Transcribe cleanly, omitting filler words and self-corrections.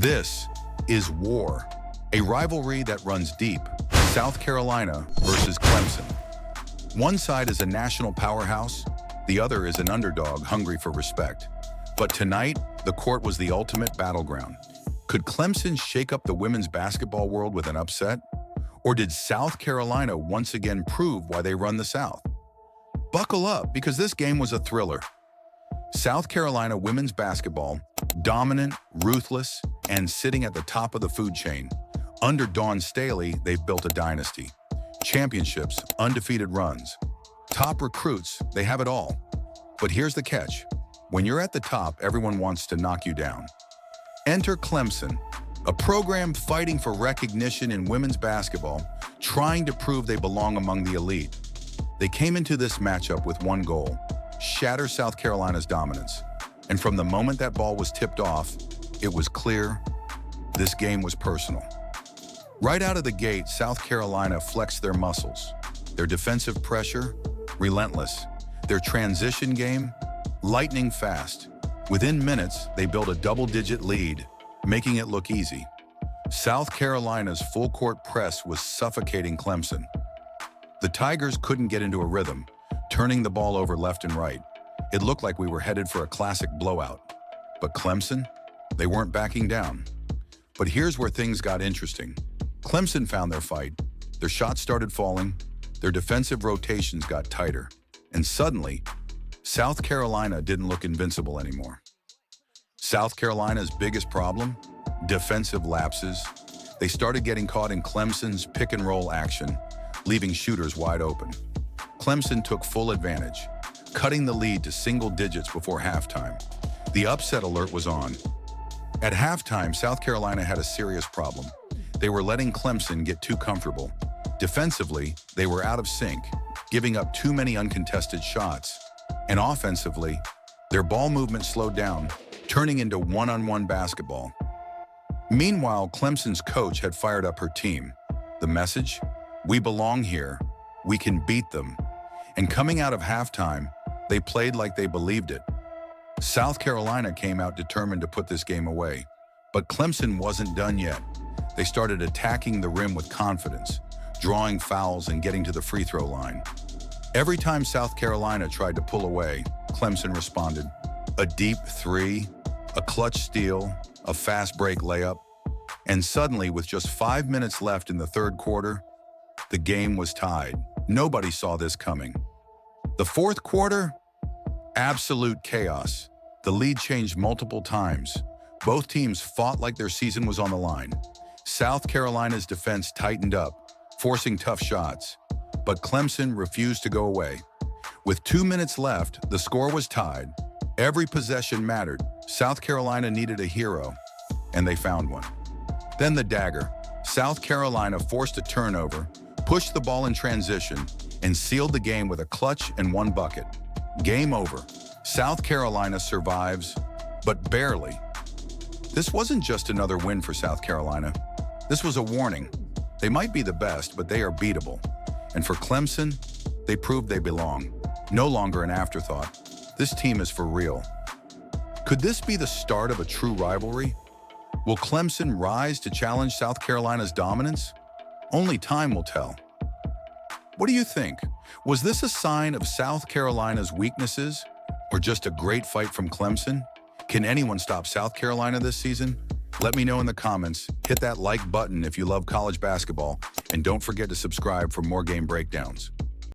This is war, a rivalry that runs deep. South Carolina versus Clemson. One side is a national powerhouse, the other is an underdog hungry for respect. But tonight, the court was the ultimate battleground. Could Clemson shake up the women's basketball world with an upset? Or did South Carolina once again prove why they run the South? Buckle up, because this game was a thriller. South Carolina women's basketball, dominant, ruthless, and sitting at the top of the food chain. Under Dawn Staley, they've built a dynasty. Championships, undefeated runs. Top recruits, they have it all. But here's the catch. When you're at the top, everyone wants to knock you down. Enter Clemson, a program fighting for recognition in women's basketball, trying to prove they belong among the elite. They came into this matchup with one goal: shatter South Carolina's dominance. And from the moment that ball was tipped off, it was clear this game was personal. Right out of the gate, South Carolina flexed their muscles. Their defensive pressure, relentless. Their transition game, lightning fast. Within minutes, they built a double-digit lead, making it look easy. South Carolina's full-court press was suffocating Clemson. The Tigers couldn't get into a rhythm, turning the ball over left and right. It looked like we were headed for a classic blowout. But Clemson, they weren't backing down. But here's where things got interesting. Clemson found their fight. Their shots started falling. Their defensive rotations got tighter. And suddenly, South Carolina didn't look invincible anymore. South Carolina's biggest problem? Defensive lapses. They started getting caught in Clemson's pick-and-roll action, leaving shooters wide open. Clemson took full advantage, cutting the lead to single digits before halftime. The upset alert was on. At halftime, South Carolina had a serious problem. They were letting Clemson get too comfortable. Defensively, they were out of sync, giving up too many uncontested shots. And offensively, their ball movement slowed down, turning into one-on-one basketball. Meanwhile, Clemson's coach had fired up her team. The message? We belong here. We can beat them. And coming out of halftime, they played like they believed it. South Carolina came out determined to put this game away. But Clemson wasn't done yet. They started attacking the rim with confidence, drawing fouls and getting to the free throw line. Every time South Carolina tried to pull away, Clemson responded. A deep three, a clutch steal, a fast break layup. And suddenly, with just 5 minutes left in the third quarter, the game was tied. Nobody saw this coming. The fourth quarter? Absolute chaos. The lead changed multiple times. Both teams fought like their season was on the line. South Carolina's defense tightened up, forcing tough shots. But Clemson refused to go away. With 2 minutes left, the score was tied. Every possession mattered. South Carolina needed a hero, and they found one. Then the dagger. South Carolina forced a turnover, pushed the ball in transition, and sealed the game with a clutch and one bucket. Game over. South Carolina survives, but barely. This wasn't just another win for South Carolina. This was a warning. They might be the best, but they are beatable. And for Clemson, they proved they belong. No longer an afterthought. This team is for real. Could this be the start of a true rivalry? Will Clemson rise to challenge South Carolina's dominance? Only time will tell. What do you think? Was this a sign of South Carolina's weaknesses, or just a great fight from Clemson? Can anyone stop South Carolina this season? Let me know in the comments. Hit that like button if you love college basketball, and don't forget to subscribe for more game breakdowns.